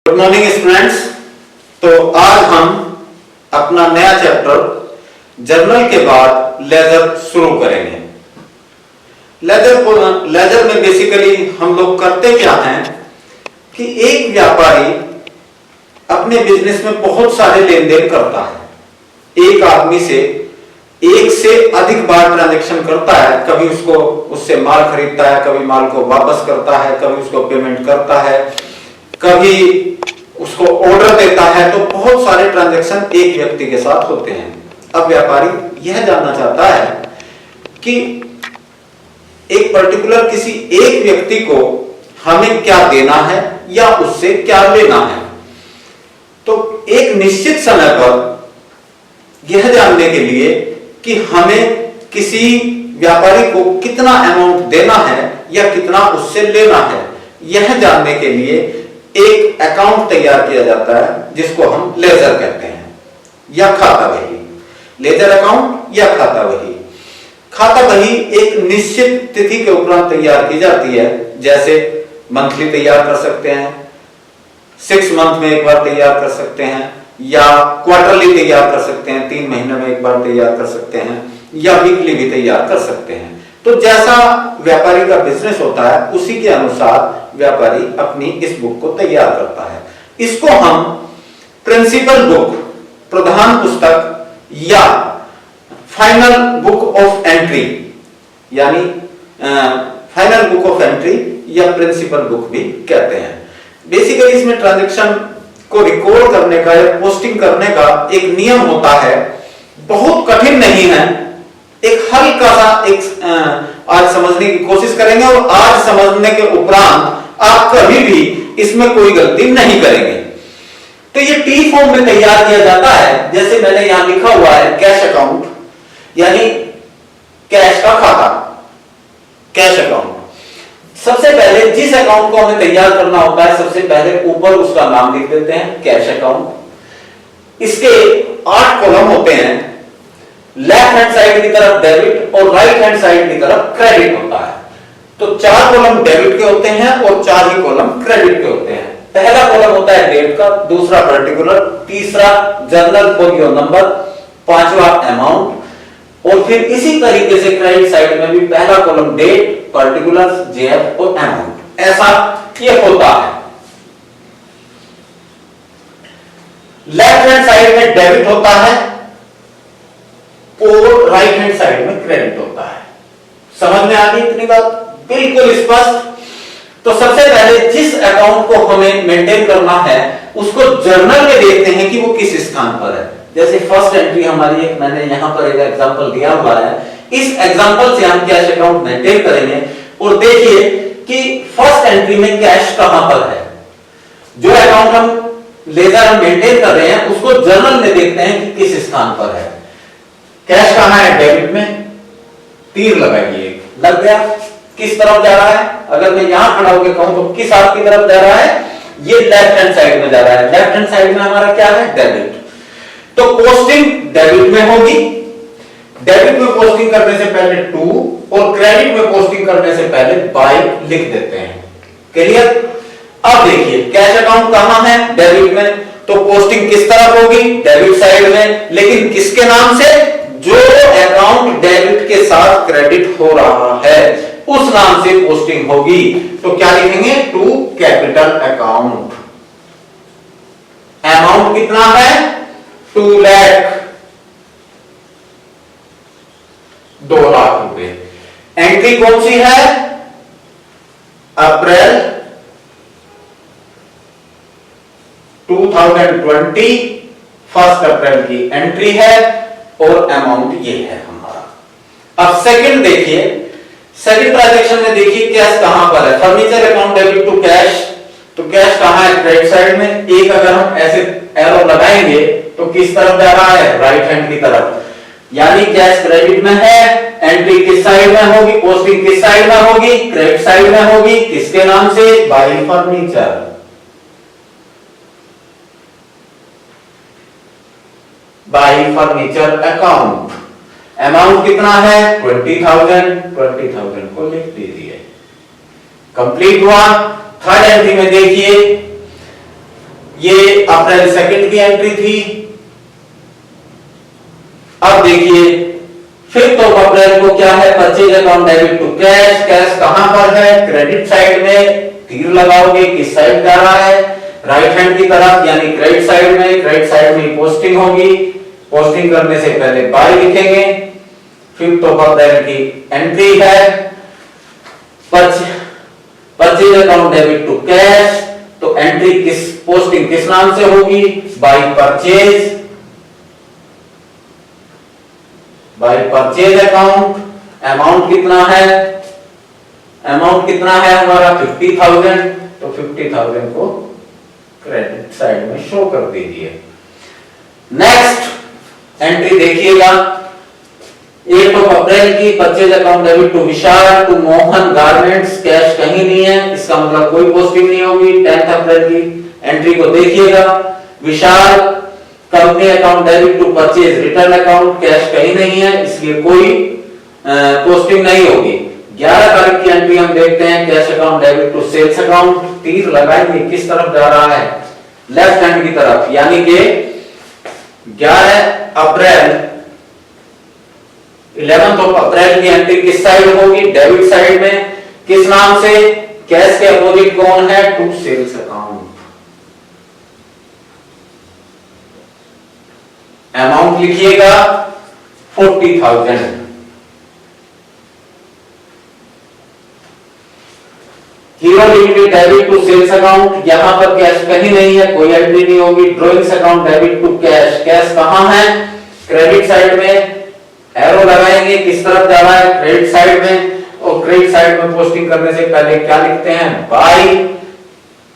Good morning students. तो आज हम अपना नया चैप्टर जर्नल के बाद लेजर शुरू करेंगे। लेजर में बेसिकली हम लोग करते क्या हैं कि एक व्यापारी अपने बिजनेस में बहुत सारे लेन देन करता है। एक आदमी से एक से अधिक बार ट्रांजैक्शन करता है। कभी उससे माल खरीदता है, कभी माल को वापस करता है, कभी उसको पेमेंट करता है, कभी उसको ऑर्डर देता है। तो बहुत सारे ट्रांजैक्शन एक व्यक्ति के साथ होते हैं। अब व्यापारी यह जानना चाहता है कि एक पर्टिकुलर किसी एक व्यक्ति को हमें क्या देना है या उससे क्या लेना है। तो एक निश्चित समय पर यह जानने के लिए कि हमें किसी व्यापारी को कितना अमाउंट देना है या कितना उससे लेना है, यह जानने के लिए एक अकाउंट तैयार किया जाता है जिसको हम लेजर कहते हैं या खाता बही। लेजर अकाउंट या खाता बही। खाता बही एक निश्चित तिथि के उपरांत तैयार की जाती है। जैसे मंथली तैयार कर सकते हैं, 6 मंथ में एक बार तैयार कर सकते हैं, या क्वार्टरली तैयार कर सकते हैं, 3 महीने में एक बार तैयार कर सकते हैं, या वीकली भी तैयार कर सकते हैं। तो जैसा व्यापारी का बिजनेस होता है उसी के अनुसार व्यापारी अपनी इस बुक को तैयार करता है। इसको हम प्रिंसिपल बुक, प्रधान पुस्तक, या फाइनल बुक ऑफ एंट्री यानी फाइनल बुक ऑफ एंट्री या प्रिंसिपल बुक भी कहते हैं। बेसिकली इसमें ट्रांजैक्शन को रिकॉर्ड करने का या पोस्टिंग करने का एक नियम होता है। बहुत कठिन नहीं है, एक हल्का सा आज समझने की कोशिश करेंगे और आज समझने के उपरांत आप कभी भी इसमें कोई गलती नहीं करेंगे। तो ये टी फॉर्म में तैयार किया जाता है। जैसे मैंने यहां लिखा हुआ है कैश अकाउंट, यानी कैश का खाता, कैश अकाउंट। सबसे पहले जिस अकाउंट को हमें तैयार करना होता है, सबसे पहले ऊपर उसका नाम लिख देते हैं, कैश अकाउंट। इसके 8 कॉलम होते हैं। लेफ्ट हैंड साइड की तरफ डेबिट और राइट हैंड साइड की तरफ क्रेडिट होता है। तो 4 कॉलम डेबिट के होते हैं और 4 ही कॉलम क्रेडिट के होते हैं। पहला कॉलम होता है डेट का, दूसरा पर्टिकुलर, तीसरा जर्नल फोलियो नंबर, 5वां अमाउंट, और फिर इसी तरीके से क्रेडिट साइड में भी पहला कॉलम डेट, पर्टिकुलर, जेएफ और अमाउंट। ऐसा ये होता है। लेफ्ट हैंड साइड में डेबिट होता है और राइट हैंड साइड में क्रेडिट होता है। समझ में आ गई इतनी बात? बिल्कुल स्पष्ट। तो सबसे पहले जिस अकाउंट को हमें मेंटेन करना है उसको जर्नल में देखते हैं कि वो किस स्थान पर है। जैसे फर्स्ट एंट्री हमारी एक, मैंने यहां पर एक एग्जांपल दिया हुआ है। इस एग्जांपल से हम कैश अकाउंट मेंटेन करेंगे और देखिए कि फर्स्ट एंट्री में कैश कहां पर है। जो अकाउंट हम लेजर मेंटेन कर रहे हैं उसको जर्नल में देखते हैं कि किस स्थान पर है। कैश कहां है? डेबिट में। तीर लगाइए, लग गया। किस तरफ जा रहा है? अगर मैं यहां खड़ा होकर कहूं तो किस हाथ की तरफ जा रहा है? ये लेफ्ट हैंड साइड में जा रहा है। लेफ्ट हैंड साइड में हमारा क्या है? डेबिट। तो पोस्टिंग डेबिट में होगी। डेबिट में पोस्टिंग करने से पहले टू और क्रेडिट में पोस्टिंग करने से पहले बाय लिख देते हैं। क्लियर? अब देखिए कैश अकाउंट कहां है? डेबिट में। तो पोस्टिंग किस तरफ होगी? डेबिट साइड में। लेकिन किसके नाम से? जो अकाउंट डेबिट के साथ क्रेडिट हो रहा है उस नाम से पोस्टिंग होगी। तो क्या लिखेंगे? To capital account. अमाउंट कितना है? 2 लाख, 2 लाख रुपए। एंट्री कौन सी है? अप्रैल 2020, 1 अप्रैल की एंट्री है और अमाउंट ये है हमारा। अब सेकंड देखिए, सेकंड ट्रांजैक्शन में देखिए कैश कहां पर है। Furniture account debit to cash, तो कैश कहां है? क्रेडिट साइड में। एक अगर हम ऐसे एरो लगाएंगे तो किस तरफ जा रहा है? राइट हैंड की तरफ। यानी कैश क्रेडिट में है। एंट्री किस साइड में होगी? पोस्टिंग किस साइड में होगी? क्रेडिट साइड में होगी। किसके नाम से? Bye furniture. Bye furniture account. Amount कितना है? 20,000। 20,000 को लिख दीजिए। कंप्लीट हुआ। थर्ड एंट्री में देखिए ये अप्रैल 2 की एंट्री थी। अब देखिए 5 अप्रैल को क्या है, purchase account debit to cash. Cash कहां पर है, क्रेडिट साइड में। तीर लगाओगे किस साइड जा रहा है, राइट हैंड की तरफ, यानी क्रेडिट साइड में। क्रेडिट साइड में पोस्टिंग होगी। पोस्टिंग करने से पहले बाय लिखेंगे। 5 अप्रैल की एंट्री है, purchase account debit to cash. तो एंट्री किस, पोस्टिंग किस नाम से होगी, by purchase, by purchase account. Amount कितना है, अमाउंट कितना है हमारा 50,000। तो 50,000 को क्रेडिट साइड में शो कर दीजिए। नेक्स्ट एंट्री देखिएगा 8 अप्रैल की, purchase account debit to Vishal to Mohan garments. Cash कहीं नहीं है, इसका मतलब कोई पोस्टिंग नहीं होगी। 10 अप्रैल की एंट्री को देखिएगा, Vishal company account debit to purchase return account. Cash कहीं नहीं है, इसलिए कोई पोस्टिंग नहीं होगी। 11 तारीख की एंट्री हम देखते हैं, cash account debit to sales account. तीर लगाएंगे किस तरफ जा रहा है, लेफ्ट हैंड की तरफ, यानी कि 11 अप्रैल 11 अप्रैल की एंट्री किस साइड होगी, डेबिट साइड में। किस नाम से, कैश के अपोजिट कौन है, टू सेल्स अकाउंट। अमाउंट लिखिएगा 40,000। Hero limited debit to sales account, यहां पर कैश कहीं नहीं है, कोई एंट्री नहीं होगी। Drawings account debit to cash, cash कहां है, क्रेडिट साइड में। एरो लगाएंगे किस तरफ जा रहा है, क्रेडिट साइड में। और क्रेडिट साइड में पोस्टिंग करने से पहले क्या लिखते हैं, बाय।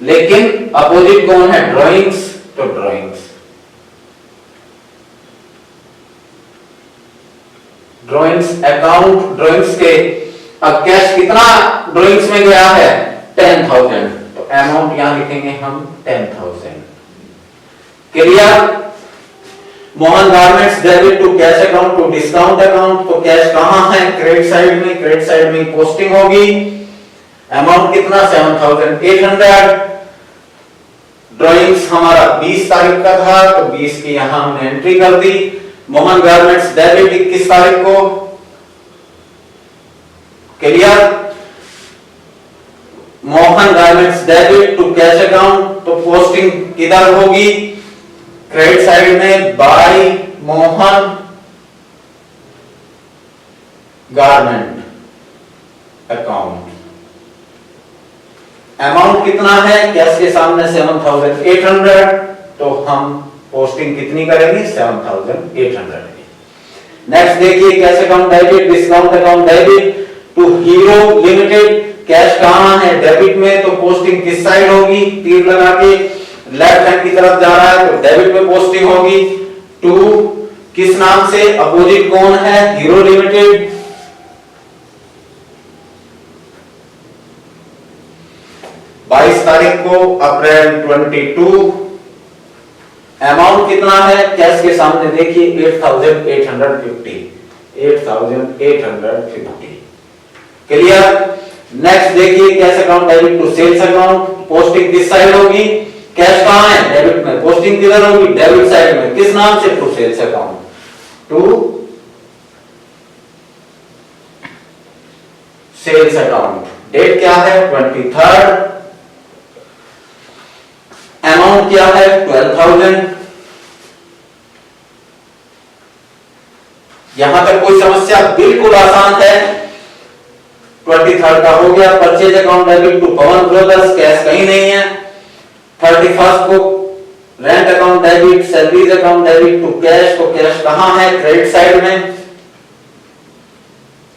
लेकिन अपोजिट कौन है, ड्राइंग्स। तो ड्राइंग्स, ड्राइंग्स अकाउंट, ड्राइंग्स के अब कैश कितना ड्राइंग्स में गया है, 10,000। तो अमाउंट यहां लिखेंगे हम 10,000। Clear. Mohan garments debit to cash account to discount account. तो कैश कहां है, क्रेडिट साइड में। क्रेडिट साइड में पोस्टिंग होगी। अमाउंट कितना, 7,800। ड्राइंग्स हमारा 20 तारीख का था, तो 20 की यहां हमने एंट्री कर दी। मोहन गारमेंट्स डेबिट 21 तारीख को। Clear. Mohan garments debit to cash account, तो पोस्टिंग किधर होगी, क्रेडिट साइड में, by Mohan garment account. Amount कितना है, कैश के सामने 7,800। तो हम पोस्टिंग कितनी करेंगे, 7,800। नेक्स्ट देखिए, cash account debit discount account debit to Hero Limited. Cash कहां है, डेबिट में। तो पोस्टिंग किस साइड होगी, तीर लगा के लेफ्ट हैंड की तरफ जा रहा है, तो डेबिट में पोस्टिंग होगी। टू किस नाम से, अपोजिट कौन है, हीरो लिमिटेड। तारीख को अप्रैल 22। अमाउंट कितना है, कैश के सामने देखिए 8,850। 8,850। क्लियर। नेक्स्ट देखिए, cash account debit to sales account. Posting किस साइड होगी, कैश कहां है, डेबिट में। पोस्टिंग किधर होगी, डेबिट साइड में। किस नाम से, to sales account. To sales account. Date क्या है, 23rd। अमाउंट क्या है, 12,000। यहां तक कोई समस्या, बिल्कुल आसान है। 23rd का हो गया। Purchase account debit to Pawan Brothers, cash कहीं नहीं है। 31st को rent account debit, salaries account debit to cash. तो कैश कहां है, क्रेडिट साइड में।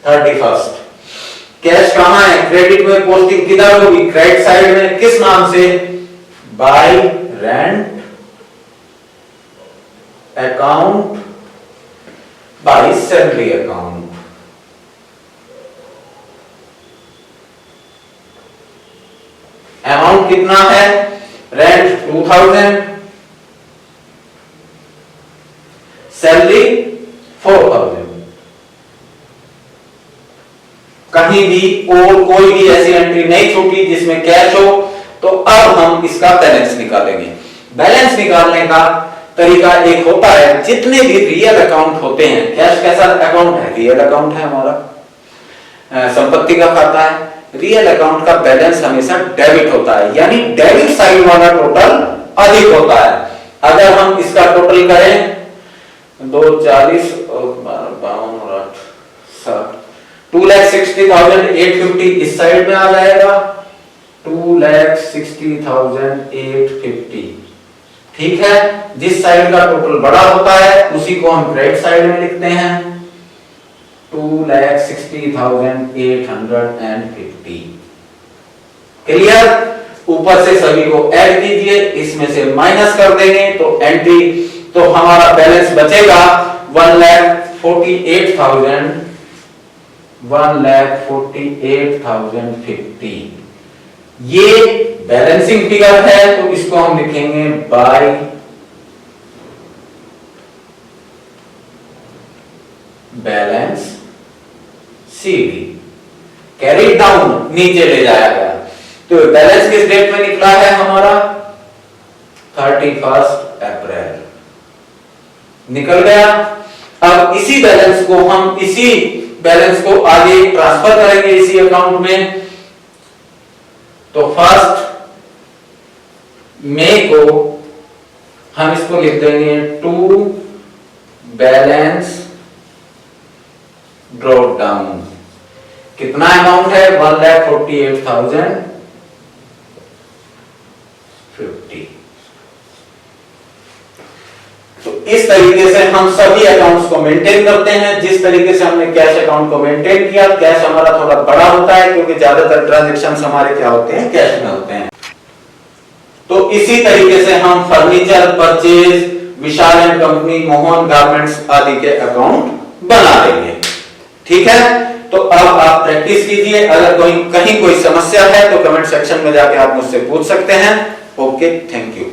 31st कैश कहां है, क्रेडिट में। पोस्टिंग किधर होगी, क्रेडिट साइड में। किस नाम से, bye rent account, by salary account. Amount कितना है, रेंट 2,000, सैलरी 4,000। कहीं भी और कोई भी ऐसी एंट्री नहीं छूटी जिसमें कैश हो। तो अब हम इसका बैलेंस निकालेंगे। बैलेंस निकालने का तरीका एक होता है, जितने भी रियल अकाउंट होते हैं, कैश कैसा अकाउंट है, रियल अकाउंट है हमारा, संपत्ति का खाता है, रियल अकाउंट का बैलेंस हमेशा डेबिट होता है, यानी डेबिट साइड वाला टोटल अधिक होता है। अगर हम इसका टोटल करें 240 और 2,60,850 इस साइड में आ जाएगा, 2,60,850। ठीक है, जिस साइड का टोटल बड़ा होता है उसी को हम क्रेडिट साइड में लिखते हैं, 2,60,850। क्लियर? ऊपर से सभी को ऐड कीजिए, इसमें से माइनस कर देंगे तो एंट्री, तो हमारा बैलेंस बचेगा 1,48,050। ये बैलेंसिंग फिगर है, तो इसको हम लिखेंगे by balance CD. Carry down, नीचे ले जाया गया, तो बैलेंस किस डेट में निकला है हमारा, 31 अप्रैल निकल गया। अब इसी बैलेंस को आगे ट्रांसफर करेंगे इसी अकाउंट में, तो 1 मई को हम इसको लिख देंगे टू बैलेंस ड्रॉप डाउन। कितना अमाउंट है, 1,48,050। तो इस तरीके से हम सभी अकाउंट्स को मेंटेन करते हैं, जिस तरीके से हमने कैश अकाउंट को मेंटेन किया। कैश हमारा थोड़ा बड़ा होता है क्योंकि ज्यादातर ट्रांजैक्शंस हमारे क्या होते हैं, कैश में होते हैं। तो इसी तरीके से हम furniture purchase, Vishal and company, Mohan garments आदि के अकाउंट बना देंगे। ठीक है, तो अब आप प्रैक्टिस कीजिए। अगर कहीं कोई समस्या है तो कमेंट सेक्शन में जाके आप मुझसे पूछ सकते हैं। Okay, thank you.